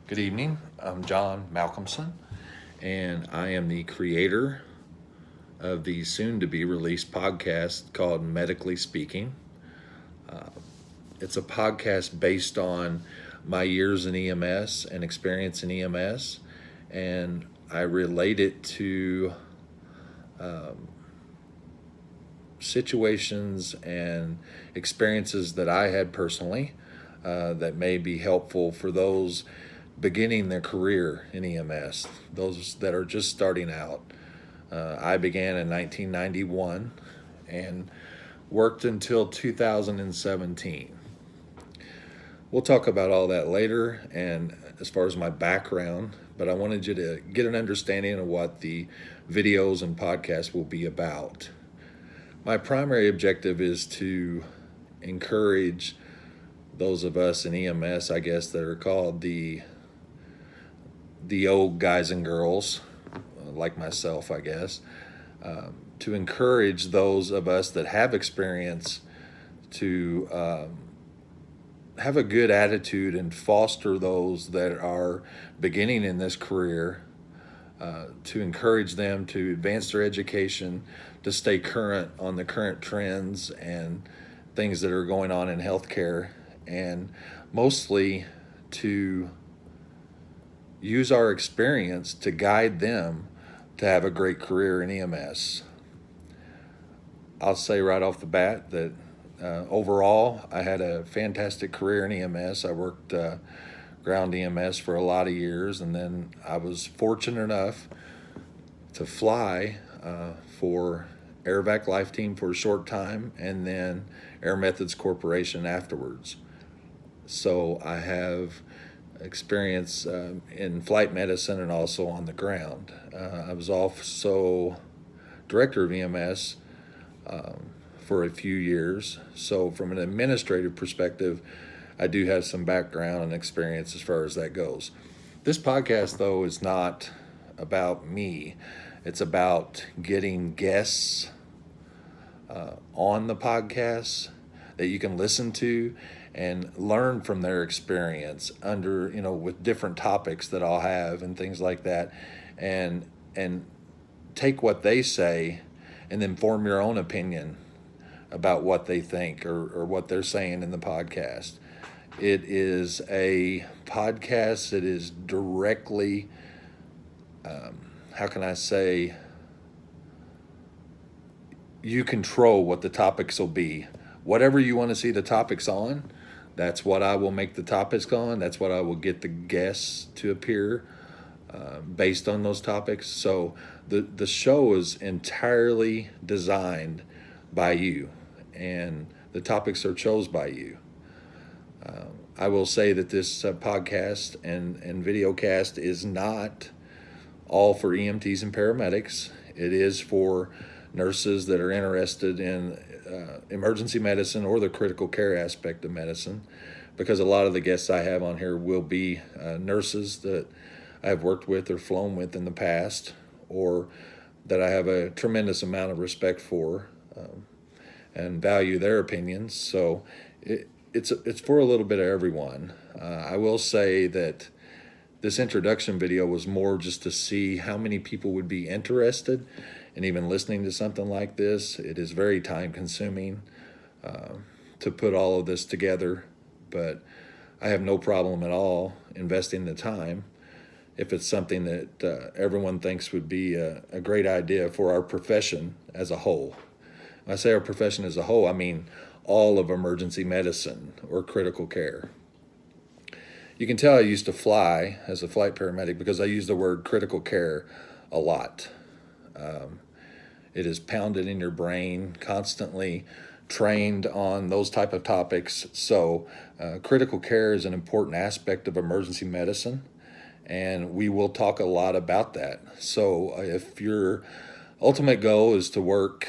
Good evening. I'm John Malcolmson, and I am the creator of the soon to be released podcast called Medically Speaking. It's a podcast based on my years in EMS and experience in EMS, and I relate it to situations and experiences that I had personally that may be helpful for those beginning their career in EMS, those that are just starting out. I began in 1991 and worked until 2017. We'll talk about all that later and as far as my background, but I wanted you to get an understanding of what the videos and podcasts will be about. My primary objective is to encourage those of us in EMS, I guess, that are called the old guys and girls, like myself, I guess, to encourage those of us that have experience to have a good attitude and foster those that are beginning in this career, to encourage them to advance their education, to stay current on the current trends and things that are going on in healthcare, and mostly to use our experience to guide them to have a great career in EMS. I'll say right off the bat that overall, I had a fantastic career in EMS. I worked ground EMS for a lot of years, and then I was fortunate enough to fly for AirVac Life Team for a short time, and then Air Methods Corporation afterwards. So I have experience in flight medicine and also on the ground. I was also director of EMS for a few years. So from an administrative perspective, I do have some background and experience as far as that goes. This podcast, though, is not about me. It's about getting guests on the podcast that you can listen to and learn from their experience under, with different topics that I'll have and things like that, and take what they say and then form your own opinion about what they think or what they're saying in the podcast. It is a podcast that is directly, how can I say, you control what the topics will be. Whatever you want to see the topics on, that's what I will make the topics on. That's what I will get the guests to appear based on those topics. So the show is entirely designed by you, and the topics are chose by you. I will say that this podcast and video cast is not all for EMTs and paramedics. It is for nurses that are interested in emergency medicine or the critical care aspect of medicine, because a lot of the guests I have on here will be nurses that I have worked with or flown with in the past, or that I have a tremendous amount of respect for and value their opinions. So it's for a little bit of everyone. I will say that this introduction video was more just to see how many people would be interested in even listening to something like this. It is very time consuming to put all of this together, but I have no problem at all investing the time if it's something that everyone thinks would be a great idea for our profession as a whole. When I say our profession as a whole, I mean all of emergency medicine or critical care. You can tell I used to fly as a flight paramedic because I use the word critical care a lot. It is pounded in your brain, constantly trained on those type of topics. So critical care is an important aspect of emergency medicine, and we will talk a lot about that. So if your ultimate goal is to work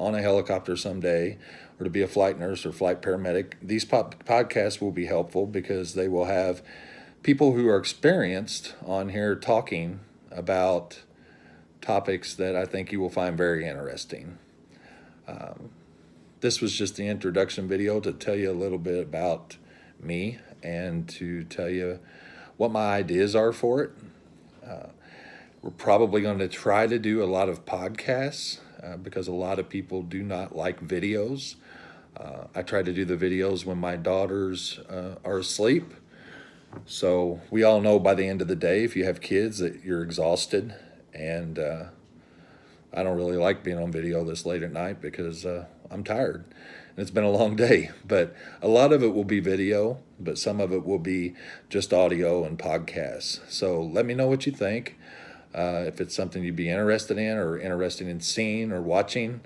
on a helicopter someday, or to be a flight nurse or flight paramedic, these podcasts will be helpful because they will have people who are experienced on here talking about topics that I think you will find very interesting. This was just the introduction video to tell you a little bit about me and to tell you what my ideas are for it. We're probably going to try to do a lot of podcasts because a lot of people do not like videos. I try to do the videos when my daughters are asleep. So we all know by the end of the day, if you have kids, that you're exhausted. And I don't really like being on video this late at night because I'm tired. And it's been a long day. But a lot of it will be video, but some of it will be just audio and podcasts. So let me know what you think. If it's something you'd be interested in or interested in seeing or watching.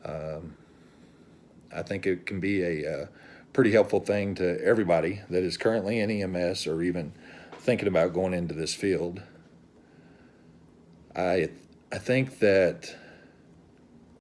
I think it can be a pretty helpful thing to everybody that is currently in EMS or even thinking about going into this field. I think that